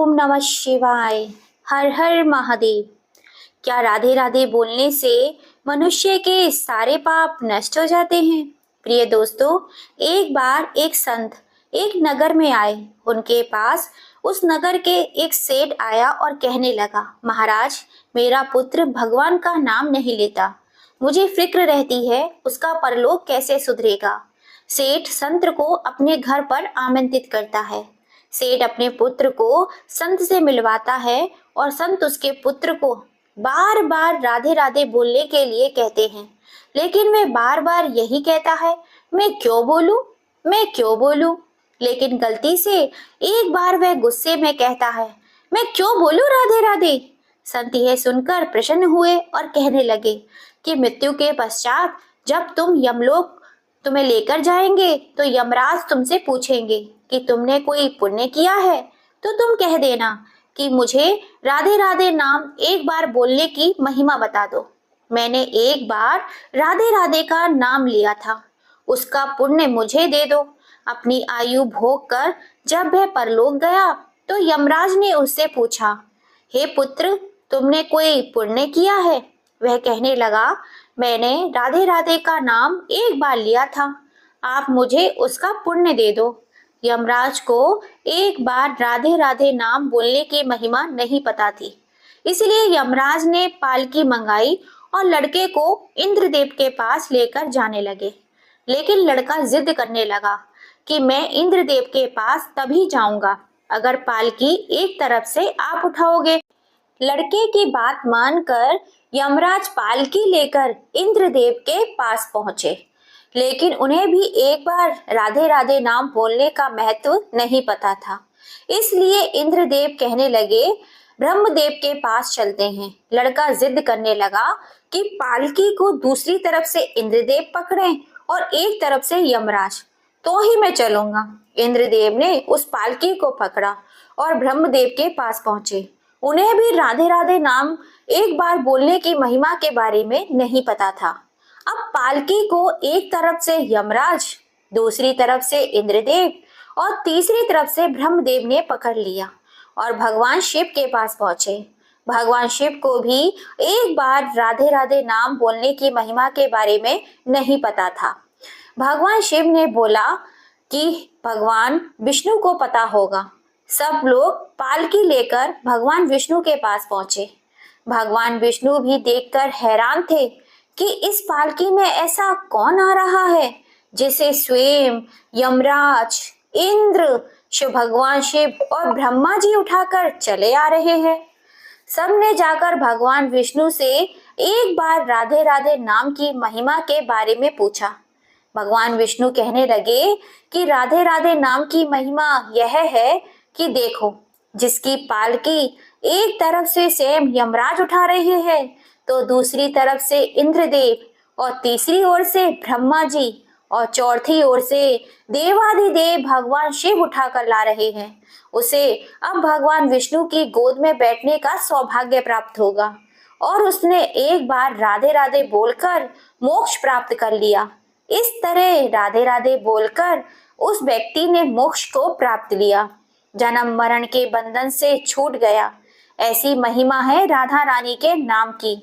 ओम नमः शिवाय। हर हर महादेव। क्या राधे राधे बोलने से मनुष्य के सारे पाप नष्ट हो जाते हैं? प्रिय दोस्तों, एक बार एक संत एक नगर में आए। उनके पास उस नगर के एक सेठ आया और कहने लगा, महाराज, मेरा पुत्र भगवान का नाम नहीं लेता। मुझे फिक्र रहती है उसका परलोक कैसे सुधरेगा। सेठ संत को अपने घर पर आमंत्रित करता है। सेठ अपने पुत्र को संत से मिलवाता है और संत उसके पुत्र को बार बार राधे राधे बोलने के लिए कहते हैं, लेकिन वह बार बार यही कहता है, मैं क्यों बोलूं, मैं क्यों बोलूं। लेकिन गलती से एक बार वह गुस्से में कहता है, मैं क्यों बोलूं राधे राधे। संत यह सुनकर प्रसन्न हुए और कहने लगे कि मृत्यु के पश्चात जब तुम यमलोक तुम्हें लेकर जाएंगे तो यमराज तुमसे पूछेंगे कि तुमने कोई पुण्य किया है, तो तुम कह देना कि मुझे राधे राधे नाम एक बार बोलने की महिमा बता दो। मैंने एक बार राधे राधे का नाम लिया था, उसका पुण्य मुझे दे दो। अपनी आयु भोग कर जब वह परलोक गया तो यमराज ने उससे पूछा, हे पुत्र, तुमने कोई पुण्य किया है? वह कहने लगा, मैंने राधे राधे का नाम एक बार लिया था, आप मुझे उसका पुण्य दे दो। यमराज को एक बार राधे राधे नाम बोलने की महिमा नहीं पता थी, इसलिए यमराज ने पालकी मंगाई और लड़के को इंद्रदेव के पास लेकर जाने लगे। लेकिन लड़का जिद करने लगा कि मैं इंद्रदेव के पास तभी जाऊंगा अगर पालकी एक तरफ से आप उठाओगे। लड़के की बात मानकर यमराज पालकी लेकर इंद्रदेव के पास पहुंचे, लेकिन उन्हें भी एक बार राधे राधे नाम बोलने का महत्व नहीं पता था। इसलिए इंद्रदेव कहने लगे, ब्रह्मदेव के पास चलते हैं। लड़का जिद करने लगा कि पालकी को दूसरी तरफ से इंद्रदेव पकड़ें और एक तरफ से यमराज, तो ही मैं चलूंगा। इंद्रदेव ने उस पालकी को पकड़ा और ब्रह्मदेव के पास पहुंचे। उन्हें भी राधे राधे नाम एक बार बोलने की महिमा के बारे में नहीं पता था। अब पालकी को एक तरफ से यमराज, दूसरी तरफ से इंद्रदेव और तीसरी तरफ से ब्रह्मदेव ने पकड़ लिया और भगवान शिव के पास पहुंचे। भगवान शिव को भी एक बार राधे राधे नाम बोलने की महिमा के बारे में नहीं पता था। भगवान शिव ने बोला कि भगवान विष्णु को पता होगा। सब लोग पालकी लेकर भगवान विष्णु के पास पहुंचे। भगवान विष्णु भी देखकर हैरान थे कि इस पालकी में ऐसा कौन आ रहा है जिसे स्वयं यमराज, इंद्र, शिव भगवान शिव और ब्रह्मा जी उठाकर चले आ रहे हैं। सबने जाकर भगवान विष्णु से एक बार राधे राधे नाम की महिमा के बारे में पूछा। भगवान विष्णु कहने लगे कि राधे राधे नाम की महिमा यह है कि देखो, जिसकी पालकी एक तरफ से स्वयं यमराज उठा रहे हैं तो दूसरी तरफ से इंद्रदेव और तीसरी ओर से ब्रह्मा जी और चौथी ओर से देवाधिदेव भगवान शिव उठाकर ला रहे हैं, उसे अब भगवान विष्णु की गोद में बैठने का सौभाग्य प्राप्त होगा। और उसने एक बार राधे राधे बोलकर मोक्ष प्राप्त कर लिया। इस तरह राधे राधे बोलकर उस व्यक्ति ने मोक्ष को प्राप्त लिया, जन्म मरण के बंधन से छूट गया। ऐसी महिमा है राधा रानी के नाम की।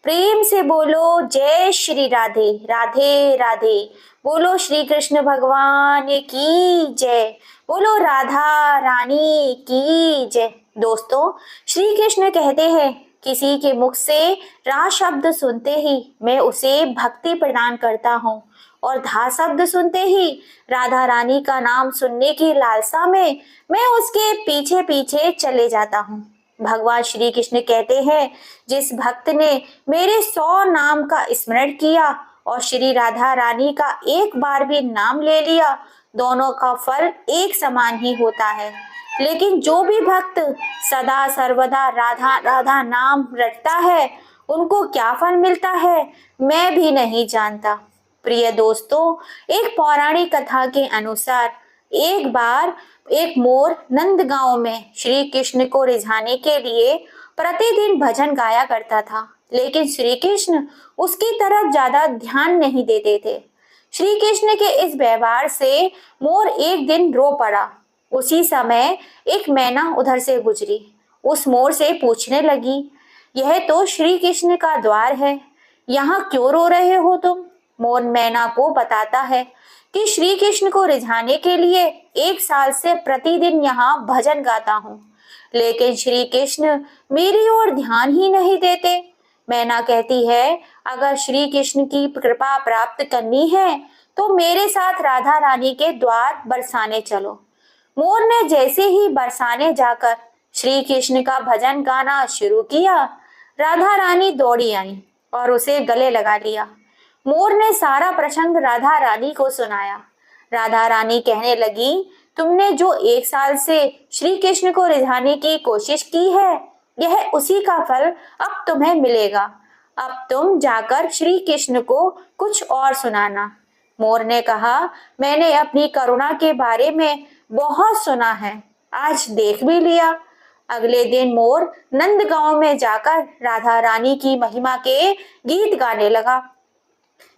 प्रेम से बोलो जय श्री राधे, राधे राधे। बोलो श्री कृष्ण भगवान की जय, बोलो राधा रानी की जय। दोस्तों, श्री कृष्ण कहते हैं, किसी के मुख से रा शब्द सुनते ही मैं उसे भक्ति प्रदान करता हूँ और धा शब्द सुनते ही राधा रानी का नाम सुनने की लालसा में मैं उसके पीछे पीछे चले जाता हूँ। भगवान श्री कृष्ण कहते हैं, जिस भक्त ने मेरे 100 नाम का स्मरण किया और श्री राधा रानी का एक बार भी नाम ले लिया, दोनों का फल एक समान ही होता है। लेकिन जो भी भक्त सदा सर्वदा राधा राधा नाम रटता है, उनको क्या फल मिलता है मैं भी नहीं जानता। प्रिय दोस्तों, एक पौराणिक कथा के अनुसार एक बार एक मोर नंदगांव में श्री कृष्ण को रिझाने के लिए प्रतिदिन भजन गाया करता था, लेकिन श्री कृष्ण उसकी तरफ ज्यादा ध्यान नहीं देते थे। श्री कृष्ण के इस व्यवहार से मोर एक दिन रो पड़ा। उसी समय एक मैना उधर से गुजरी। उस मोर से पूछने लगी, यह तो श्री कृष्ण का द्वार है, यहाँ क्यों रो रहे हो तुम? मोर मैना को बताता है कि श्री कृष्ण को रिझाने के लिए 1 साल से प्रतिदिन यहाँ भजन गाता हूँ, लेकिन श्री कृष्ण मेरी ओर ध्यान ही नहीं देते। मैना कहती है, अगर श्री कृष्ण की कृपा प्राप्त करनी है तो मेरे साथ राधा रानी के द्वार बरसाने चलो। मोर ने जैसे ही बरसाने जाकर श्री कृष्ण का भजन गाना शुरू किया, राधा रानी दौड़ी आई और उसे गले लगा लिया। मोर ने सारा प्रसंग राधा रानी को सुनाया। राधा रानी कहने लगी, तुमने जो 1 साल से श्री कृष्ण को रिझाने की कोशिश की है, यह उसी का फल अब तुम्हें मिलेगा। अब तुम जाकर श्री कृष्ण को कुछ और सुनाना। मोर ने कहा, मैंने अपनी करुणा के बारे में बहुत सुना है, आज देख भी लिया। अगले दिन मोर नंदगांव में जाकर राधा रानी की महिमा के गीत गाने लगा।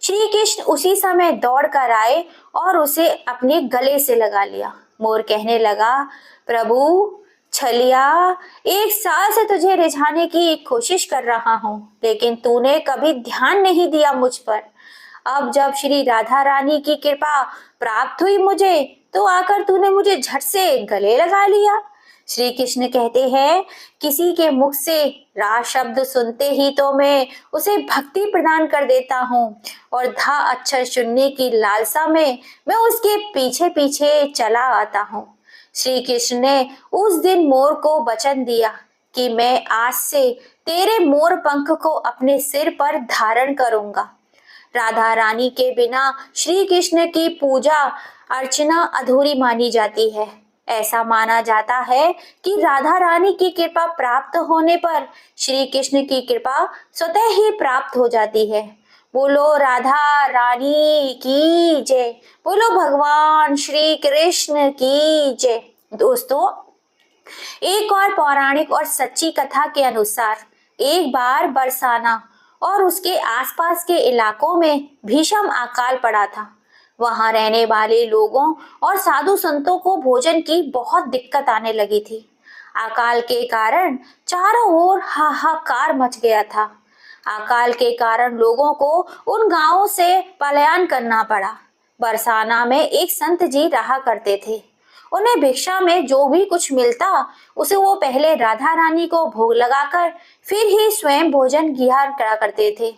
श्री कृष्ण उसी समय दौड़ कर आए और उसे अपने गले से लगा लिया। मोर कहने लगा, प्रभु छलिया, 1 साल से तुझे रिझाने की कोशिश कर रहा हूँ, लेकिन तूने कभी ध्यान नहीं दिया मुझ पर। अब जब श्री राधा रानी की कृपा प्राप्त हुई मुझे, तो आकर तूने मुझे झट से गले लगा लिया। श्री कृष्ण कहते हैं, किसी के मुख से रा शब्द सुनते ही तो मैं उसे भक्ति प्रदान कर देता हूँ और धा अक्षर सुनने की लालसा में मैं उसके पीछे पीछे चला आता हूँ। श्री कृष्ण ने उस दिन मोर को वचन दिया कि मैं आज से तेरे मोर पंख को अपने सिर पर धारण करूंगा। राधा रानी के बिना श्री कृष्ण की पूजा अर्चना अधूरी मानी जाती है। ऐसा माना जाता है कि राधा रानी की कृपा प्राप्त होने पर श्री कृष्ण की कृपा स्वतः ही प्राप्त हो जाती है। बोलो राधा रानी की जय, बोलो भगवान श्री कृष्ण की जय। दोस्तों, एक और पौराणिक और सच्ची कथा के अनुसार एक बार बरसाना और उसके आसपास के इलाकों में भीषण अकाल पड़ा था। वहां रहने वाले लोगों और साधु संतों को भोजन की बहुत दिक्कत आने लगी थी। अकाल के कारण चारों ओर हाहाकार मच गया था। अकाल के कारण लोगों को उन गांवों से पलायन करना पड़ा। बरसाना में एक संत जी रहा करते थे। उन्हें भिक्षा में जो भी कुछ मिलता उसे वो पहले राधा रानी को भोग लगाकर फिर ही स्वयं भोजन ग्रहण करा करते थे।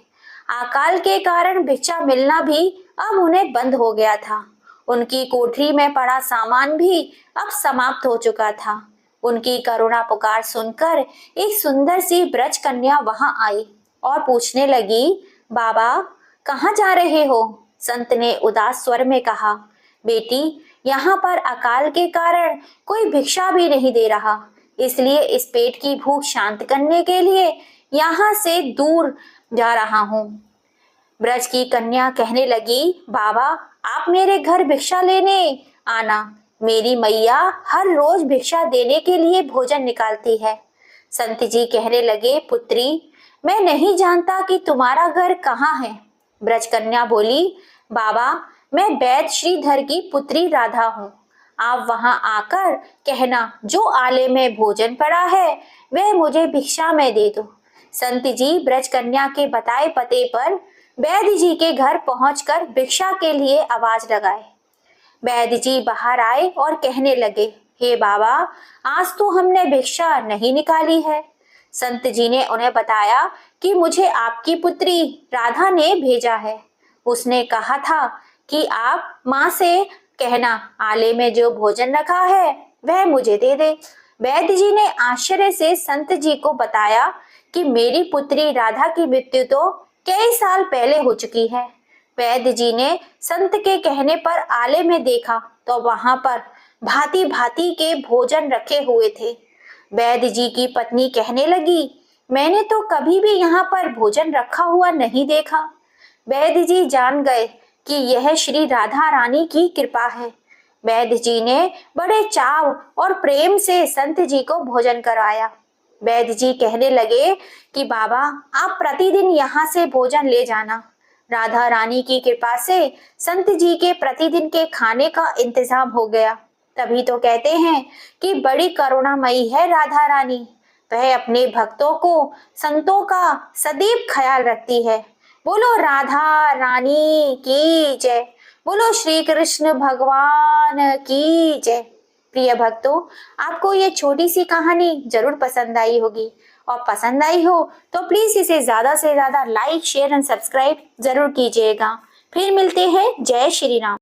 अकाल के कारण भिक्षा मिलना भी अब उन्हें बंद हो गया था। उनकी कोठरी में पड़ा सामान भी अब समाप्त हो चुका था। उनकी करुणा पुकार सुनकर एक सुंदर सी ब्रज कन्या वहां आई और पूछने लगी, बाबा कहाँ जा रहे हो? संत ने उदास स्वर में कहा, बेटी यहाँ पर अकाल के कारण कोई भिक्षा भी नहीं दे रहा, इसलिए इस पेट की भूख शांत करने के लिए यहाँ से दूर जा रहा हूँ। ब्रज की कन्या कहने लगी, बाबा आप मेरे घर भिक्षा लेने आना, मेरी मैया हर रोज भिक्षा देने के लिए भोजन निकालती है। संत जी कहने लगे, पुत्री मैं नहीं जानता कि तुम्हारा घर कहाँ है। ब्रज कन्या बोली, बाबा मैं वैद्य श्रीधर की पुत्री राधा हूँ, आप वहां आकर कहना जो आले में भोजन पड़ा है वह मुझे भिक्षा में दे दो। संत जी ब्रज कन्या के बताए पते पर वैद्य जी के घर पहुंचकर भिक्षा के लिए आवाज लगाए। वैद्य जी बाहर आए और कहने लगे, हे बाबा आज तो हमने भिक्षा नहीं निकाली है। संत जी ने उन्हें बताया कि मुझे आपकी पुत्री राधा ने भेजा है। उसने कहा था कि आप माँ से कहना आले में जो भोजन रखा है वह मुझे दे दे। वैद्य जी ने आश्चर्य से संत जी को बताया कि मेरी पुत्री राधा की मृत्यु तो कई साल पहले हो चुकी है। वैद्य जी ने संत के कहने पर आले में देखा तो वहां पर भांति भांति के भोजन रखे हुए थे। वैद्य जी की पत्नी कहने लगी, मैंने तो कभी भी यहाँ पर भोजन रखा हुआ नहीं देखा। वैद्य जी जान गए कि यह श्री राधा रानी की कृपा है। वैद्य जी ने बड़े चाव और प्रेम से संत जी को भोजन कराया। वैद्य जी कहने लगे कि बाबा आप प्रतिदिन यहाँ से भोजन ले जाना। राधा रानी की कृपा से संत जी के प्रतिदिन के खाने का इंतजाम हो गया। तभी तो कहते हैं कि बड़ी करुणामयी है राधा रानी। वह अपने भक्तों को, संतों का सदैव ख्याल रखती है। बोलो राधा रानी की जय। बोलो श्री कृष्ण भगवान की जय। प्रिय भक्तों, आपको ये छोटी सी कहानी जरूर पसंद आई होगी, और पसंद आई हो तो प्लीज इसे ज्यादा से ज्यादा लाइक, शेयर एंड सब्सक्राइब जरूर कीजिएगा। फिर मिलते हैं। जय श्री राम।